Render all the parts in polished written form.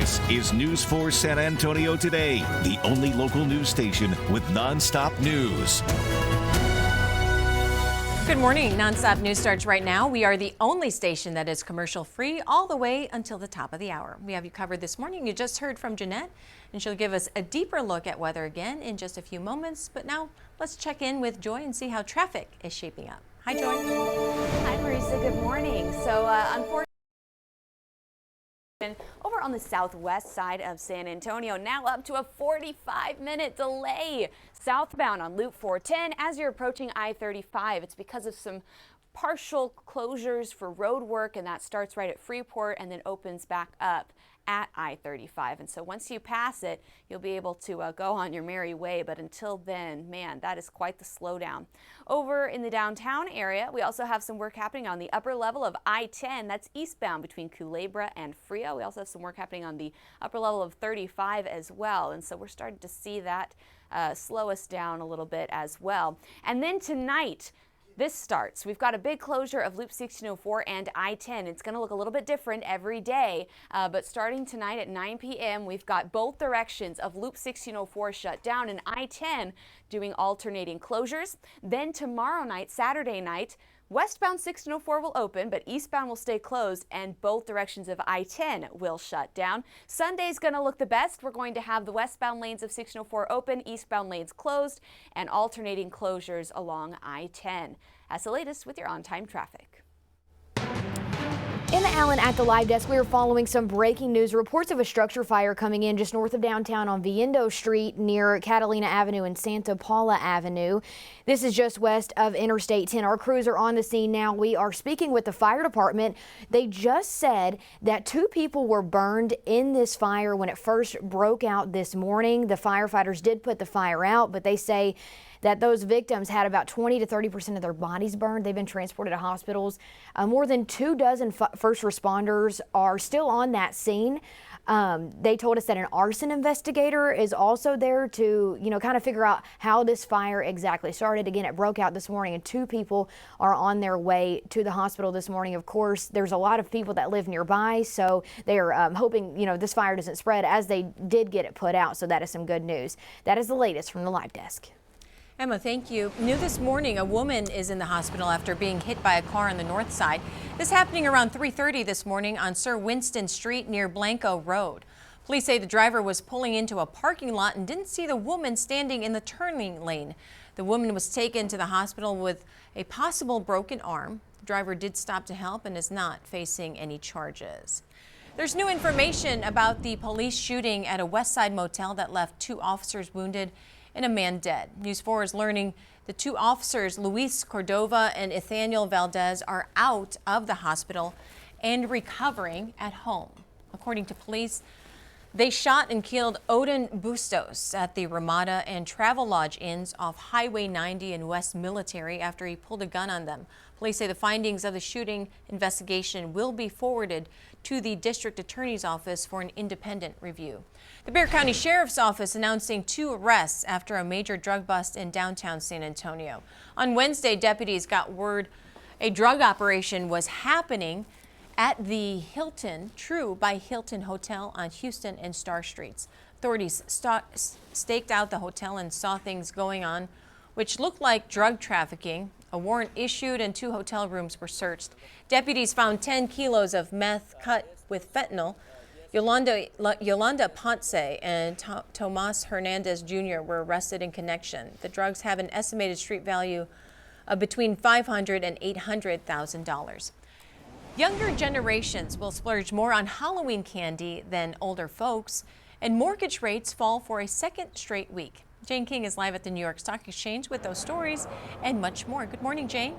This is News 4 San Antonio Today, the only local news station with nonstop news. Good morning. Nonstop news starts right now. We are the only station that is commercial free all the way until the top of the hour. We have you covered this morning. You just heard from Jeannette, and she'll give us a deeper look at weather again in just a few moments. But now let's check in with Joy and see how traffic is shaping up. Hi, Joy. Hi, Marisa. Good morning. So, unfortunately, over on the southwest side of San Antonio, now up to a 45-minute delay southbound on Loop 410 as you're approaching I-35. It's because of some partial closures for road work, and that starts right at Freeport and then opens back up at I-35. And so once you pass it, you'll be able to go on your merry way. But until then, man, that is quite the slowdown. Over in the downtown area, we also have some work happening on the upper level of I-10. That's eastbound between Culebra and Frio. We also have some work happening on the upper level of 35 as well. And so we're starting to see that slow us down a little bit as well. And then tonight, this starts. We've got a big closure of Loop 1604 and I-10. It's going to look a little bit different every day, but starting tonight at 9 p.m., we've got both directions of Loop 1604 shut down and I-10 doing alternating closures. Then tomorrow night, Saturday night, westbound 1604 will open, but eastbound will stay closed, and both directions of I-10 will shut down. Sunday's going to look the best. We're going to have the westbound lanes of 1604 open, eastbound lanes closed, and alternating closures along I-10. That's the latest with your on-time traffic. In Allen at the live desk, we are following some breaking news. Reports of a structure fire coming in just north of downtown on Viendo Street near Catalina Avenue and Santa Paula Avenue. This is just west of Interstate 10. Our crews are on the scene now. We are speaking with the fire department. They just said that 2 people were burned in this fire when it first broke out this morning. The firefighters did put the fire out, but they say that those victims had about 20 to 30% of their bodies burned. They've been transported to hospitals. More than 24 first responders are still on that scene. They told us that an arson investigator is also there to, kind of figure out how this fire exactly started. Again, it broke out this morning and 2 people are on their way to the hospital this morning. Of course, there's a lot of people that live nearby, so they are hoping, this fire doesn't spread as they did get it put out. So that is some good news. That is the latest from the live desk. Emma, thank you. New this morning, a woman is in the hospital after being hit by a car on the north side. This happening around 3:30 this morning on Sir Winston Street near Blanco Road. Police say the driver was pulling into a parking lot and didn't see the woman standing in the turning lane. The woman was taken to the hospital with a possible broken arm. The driver did stop to help and is not facing any charges. There's new information about the police shooting at a West Side motel that left 2 officers wounded and a man dead. News 4 is learning the 2 officers, Luis Cordova and Nathaniel Valdez, are out of the hospital and recovering at home. According to police, they shot and killed Odin Bustos at the Ramada and Travelodge Inns off Highway 90 in West Military after he pulled a gun on them. Police say the findings of the shooting investigation will be forwarded to the district attorney's office for an independent review. The Bexar County Sheriff's Office announcing 2 arrests after a major drug bust in downtown San Antonio. On Wednesday, deputies got word a drug operation was happening at the Hilton, True by Hilton Hotel on Houston and Star Streets. Authorities staked out the hotel and saw things going on, which looked like drug trafficking. A warrant issued and 2 hotel rooms were searched. Deputies found 10 kilos of meth cut with fentanyl. Yolanda Ponce and Tomas Hernandez Jr. were arrested in connection. The drugs have an estimated street value of between $500,000 and $800,000. Younger generations will splurge more on Halloween candy than older folks, and mortgage rates fall for a second straight week. Jane King is live at the New York Stock Exchange with those stories and much more. Good morning, Jane.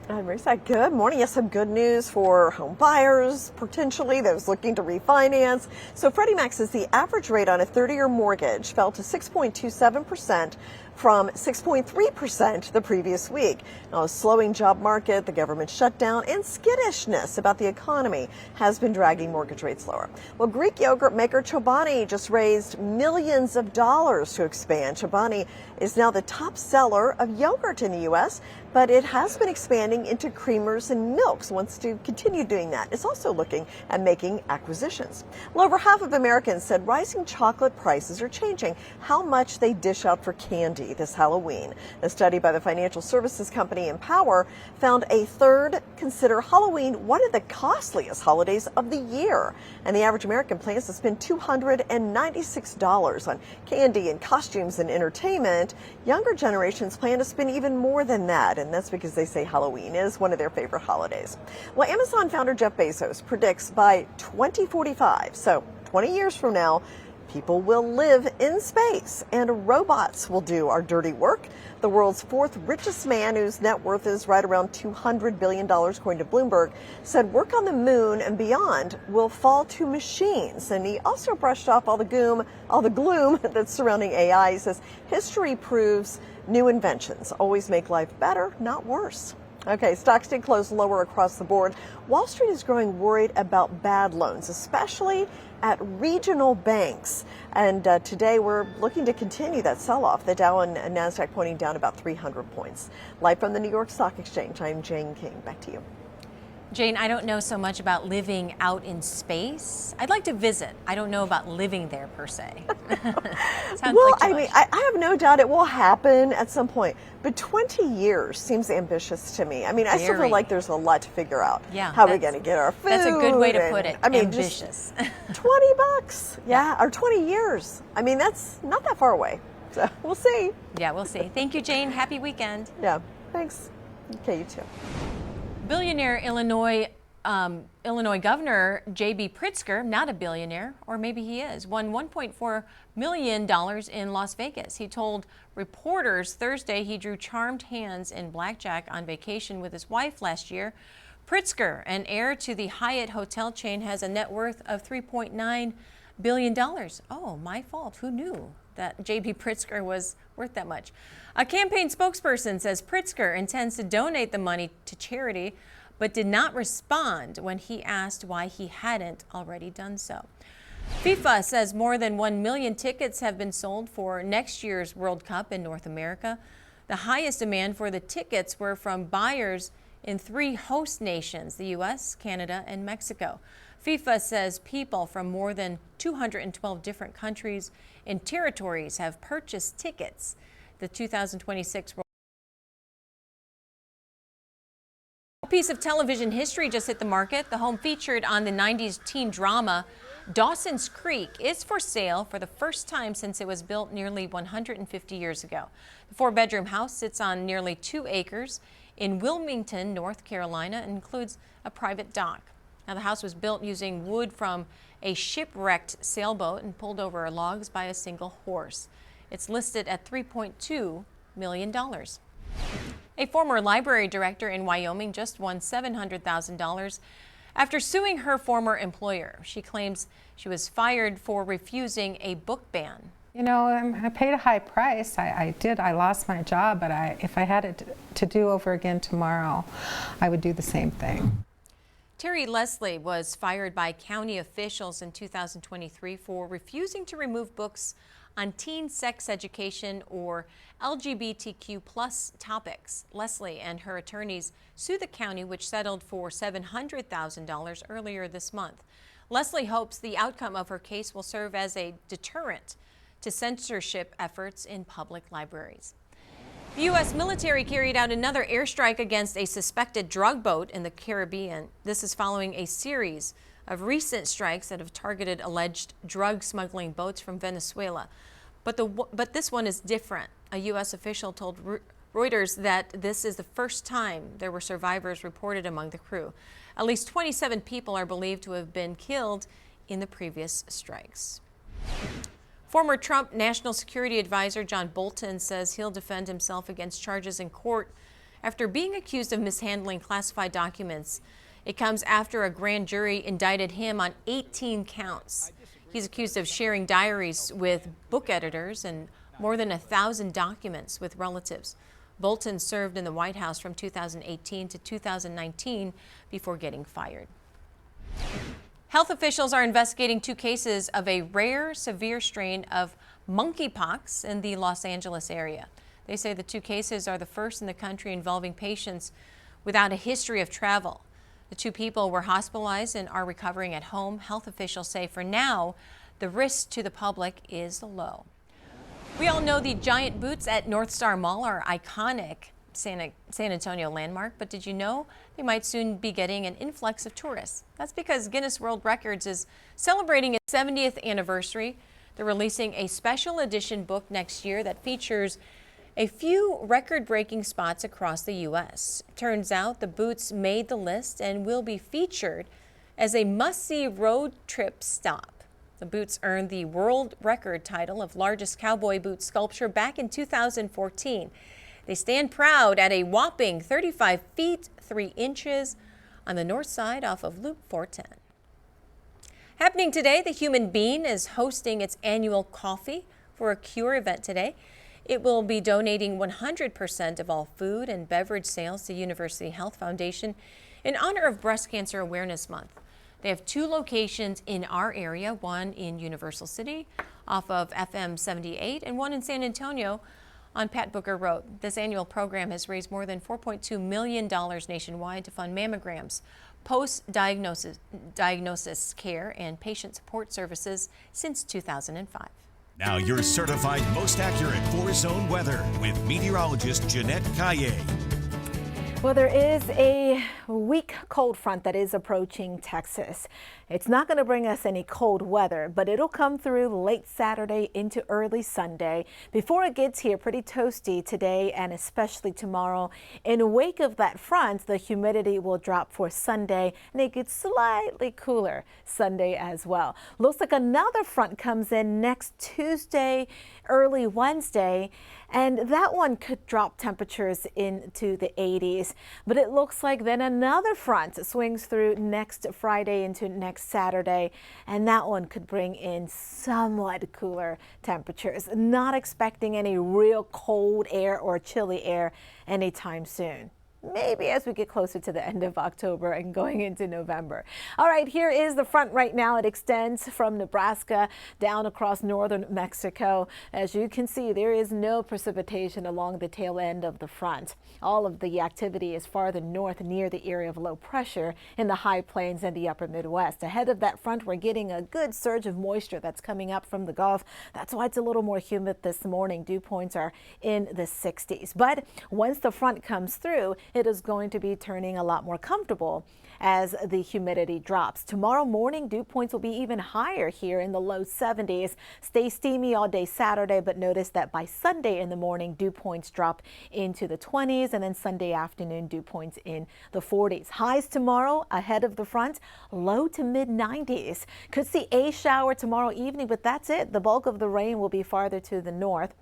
Marisa, good morning. Yes, some good news for home buyers, potentially those looking to refinance. So Freddie Mac says the average rate on a 30-year mortgage fell to 6.27% from 6.3% the previous week. Now, a slowing job market, the government shutdown, and skittishness about the economy has been dragging mortgage rates lower. Well, Greek yogurt maker Chobani just raised millions of dollars to expand. Chobani is now the top seller of yogurt in the U.S., but it has been expanding into creamers and milks, wants to continue doing that. It's also looking at making acquisitions. Well, over half of Americans said rising chocolate prices are changing how much they dish out for candy this Halloween. A study by the financial services company Empower found a third consider Halloween one of the costliest holidays of the year. And the average American plans to spend $296 on candy and costumes and entertainment. Younger generations plan to spend even more than that, and that's because they say Halloween is one of their favorite holidays. Well, Amazon founder Jeff Bezos predicts by 2045, so 20 years from now, people will live in space and robots will do our dirty work. The world's fourth richest man, whose net worth is right around $200 billion, according to Bloomberg, said work on the moon and beyond will fall to machines. And he also brushed off all the gloom that's surrounding AI. He says history proves new inventions always make life better, not worse. Okay, stocks did close lower across the board. Wall Street is growing worried about bad loans, especially at regional banks. And today we're looking to continue that sell-off. The Dow and Nasdaq pointing down about 300 points. Live from the New York Stock Exchange, I'm Jane King. Back to you. Jane, I don't know so much about living out in space. I'd like to visit. I don't know about living there per se. Well, I mean, I have no doubt it will happen at some point, but 20 years seems ambitious to me. I mean, I still feel like there's a lot to figure out. Yeah, how we're going to get our food. That's a good way to put it. I mean, ambitious. $20, yeah, or 20 years. I mean, that's not that far away. So we'll see. Yeah, we'll see. Thank you, Jane. Happy weekend. Yeah, thanks. Okay, you too. Billionaire Illinois Governor J.B. Pritzker, not a billionaire, or maybe he is, won $1.4 million in Las Vegas. He told reporters Thursday he drew charmed hands in blackjack on vacation with his wife last year. Pritzker, an heir to the Hyatt hotel chain, has a net worth of $3.9 billion. Oh, my fault. Who knew that J.B. Pritzker was worth that much? A campaign spokesperson says Pritzker intends to donate the money to charity, but did not respond when he asked why he hadn't already done so. FIFA says more than 1 million tickets have been sold for next year's World Cup in North America. The highest demand for the tickets were from buyers in 3 host nations, the U.S., Canada, and Mexico. FIFA says people from more than 212 different countries and territories have purchased tickets. The 2026 World A piece of television history just hit the market. The home featured on the 90s teen drama Dawson's Creek is for sale for the first time since it was built nearly 150 years ago. The 4-bedroom house sits on nearly 2 acres in Wilmington, North Carolina, and includes a private dock. Now, the house was built using wood from a shipwrecked sailboat and pulled over logs by a single horse. It's listed at $3.2 million. A former library director in Wyoming just won $700,000 after suing her former employer. She claims she was fired for refusing a book ban. You know, I paid a high price. I did. I lost my job, but if I had it to do over again tomorrow, I would do the same thing. Terry Leslie was fired by county officials in 2023 for refusing to remove books on teen sex education or LGBTQ+ topics. Leslie and her attorneys sued the county, which settled for $700,000 earlier this month. Leslie hopes the outcome of her case will serve as a deterrent to censorship efforts in public libraries. The U.S. military carried out another airstrike against a suspected drug boat in the Caribbean. This is following a series of recent strikes that have targeted alleged drug smuggling boats from Venezuela. But this one is different. A U.S. official told Reuters that this is the first time there were survivors reported among the crew. At least 27 people are believed to have been killed in the previous strikes. Former Trump National Security Advisor John Bolton says he'll defend himself against charges in court after being accused of mishandling classified documents. It comes after a grand jury indicted him on 18 counts. He's accused of sharing diaries with book editors and more than 1,000 documents with relatives. Bolton served in the White House from 2018 to 2019 before getting fired. Health officials are investigating 2 cases of a rare, severe strain of monkeypox in the Los Angeles area. They say the 2 cases are the first in the country involving patients without a history of travel. The 2 people were hospitalized and are recovering at home. Health officials say for now, the risk to the public is low. We all know the giant boots at North Star Mall are iconic San Antonio landmark, but did you know they might soon be getting an influx of tourists? That's because Guinness World Records is celebrating its 70th anniversary. They're releasing a special edition book next year that features a few record-breaking spots across the U.S. Turns out the boots made the list and will be featured as a must-see road trip stop. The boots earned the world record title of largest cowboy boot sculpture back in 2014. They stand proud at a whopping 35 feet 3 inches on the north side off of Loop 410. Happening today, the Human Bean is hosting its annual Coffee for a Cure event today. It will be donating 100% of all food and beverage sales to University Health Foundation in honor of Breast Cancer Awareness Month. They have 2 locations in our area, one in Universal City off of FM 78 and one in San Antonio on Pat Booker Road. This annual program has raised more than $4.2 million nationwide to fund mammograms, post-diagnosis care, and patient support services since 2005. Now your certified most accurate 4-zone weather with meteorologist Jeannette. Well, there is a weak cold front that is approaching Texas. It's not going to bring us any cold weather, but it'll come through late Saturday into early Sunday. Before it gets here, pretty toasty today and especially tomorrow. In the wake of that front, the humidity will drop for Sunday and it gets slightly cooler Sunday as well. Looks like another front comes in next Tuesday, early Wednesday, and that one could drop temperatures into the 80s. But it looks like then another front swings through next Friday into next Saturday, and that one could bring in somewhat cooler temperatures. Not expecting any real cold air or chilly air anytime soon. Maybe as we get closer to the end of October and going into November. All right, here is the front right now. It extends from Nebraska down across northern Mexico. As you can see, there is no precipitation along the tail end of the front. All of the activity is farther north near the area of low pressure in the high plains and the upper Midwest. Ahead of that front, we're getting a good surge of moisture that's coming up from the Gulf. That's why it's a little more humid this morning. Dew points are in the 60s. But once the front comes through, it is going to be turning a lot more comfortable as the humidity drops. Tomorrow morning, dew points will be even higher here in the low 70s. Stay steamy all day Saturday, but notice that by Sunday in the morning, dew points drop into the 20s, and then Sunday afternoon, dew points in the 40s. Highs tomorrow ahead of the front, low to mid 90s. Could see a shower tomorrow evening, but that's it. The bulk of the rain will be farther to the north.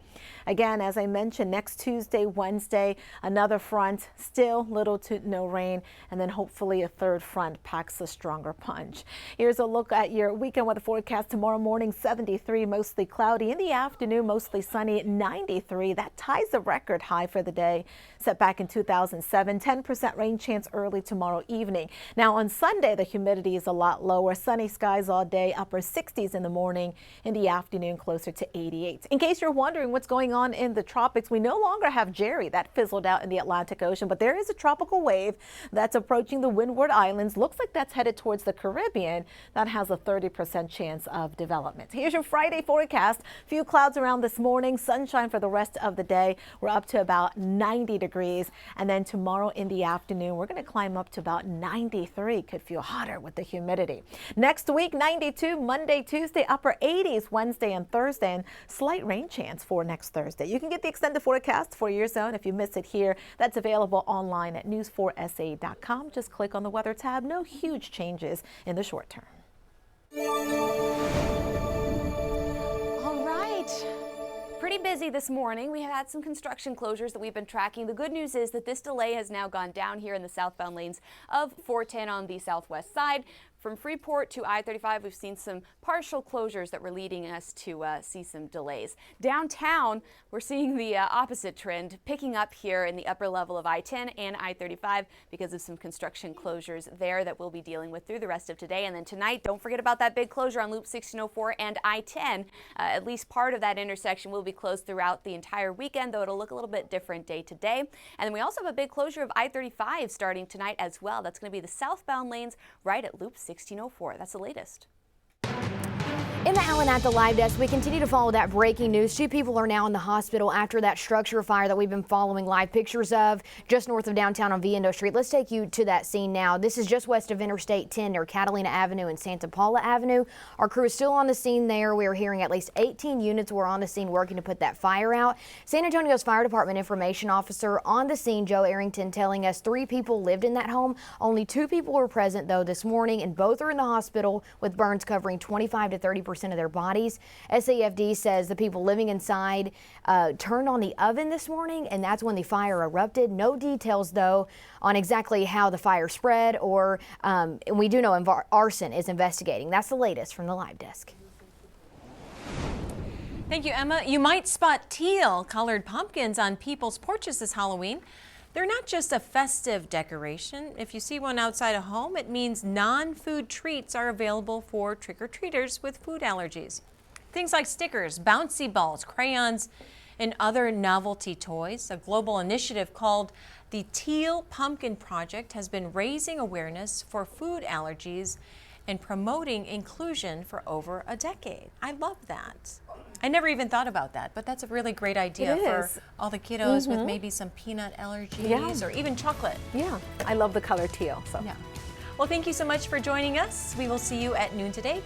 Again, as I mentioned, next Tuesday, Wednesday, another front, still little to no rain, and then hopefully a third front packs a stronger punch. Here's a look at your weekend weather forecast. Tomorrow morning, 73, mostly cloudy. In the afternoon, mostly sunny at 93. That ties the record high for the day set back in 2007. 10% rain chance early tomorrow evening. Now on Sunday, the humidity is a lot lower. Sunny skies all day, upper 60s in the morning. In the afternoon, closer to 88. In case you're wondering what's going on in the tropics, we no longer have Jerry. That fizzled out in the Atlantic Ocean, but there is a tropical wave that's approaching the Windward Islands. Looks like that's headed towards the Caribbean. That has a 30% chance of development. Here's your Friday forecast. Few clouds around this morning, sunshine for the rest of the day. We're up to about 90 degrees. And then tomorrow in the afternoon, we're going to climb up to about 93. Could feel hotter with the humidity. Next week, 92, Monday, Tuesday, upper 80s, Wednesday and Thursday, and slight rain chance for next Thursday. You can get the extended forecast for your zone if you miss it here. That's available online at news4sa.com. Just click on the weather tab. No huge changes in the short term. All right. Pretty busy this morning. We have had some construction closures that we've been tracking. The good news is that this delay has now gone down here in the southbound lanes of 410 on the southwest side. from Freeport to I-35, we've seen some partial closures that were leading us to see some delays. Downtown, we're seeing the opposite trend picking up here in the upper level of I-10 and I-35 because of some construction closures there that we'll be dealing with through the rest of today. And then tonight, don't forget about that big closure on Loop 1604 and I-10. At least part of that intersection will be closed throughout the entire weekend, though it'll look a little bit different day to day. And then we also have a big closure of I-35 starting tonight as well. That's going to be the southbound lanes right at Loop 1604. That's the latest. Emma Allen at the live desk. We continue to follow that breaking news. 2 people are now in the hospital after that structure fire that we've been following live pictures of just north of downtown on Viendo Street. Let's take you to that scene now. This is just west of Interstate 10 near Catalina Avenue and Santa Paula Avenue. Our crew is still on the scene there. We are hearing at least 18 units were on the scene working to put that fire out. San Antonio's Fire Department information officer on the scene, Joe Arrington, telling us 3 people lived in that home. Only 2 people were present though this morning, and both are in the hospital with burns covering 25 to 30% of their bodies. SAFD says the people living inside turned on the oven this morning, and that's when the fire erupted. No details though on exactly how the fire spread, or and we do know arson is investigating. That's the latest from the live desk. Thank you, Emma. You might spot teal-colored pumpkins on people's porches this Halloween. They're not just a festive decoration. If you see one outside a home, it means non-food treats are available for trick-or-treaters with food allergies. Things like stickers, bouncy balls, crayons, and other novelty toys. A global initiative called the Teal Pumpkin Project has been raising awareness for food allergies and promoting inclusion for over a decade. I love that. I never even thought about that, but that's a really great idea for all the kiddos with maybe some peanut allergies or even chocolate. Yeah, I love the color teal. So. Yeah. Well, thank you so much for joining us. We will see you at noon today.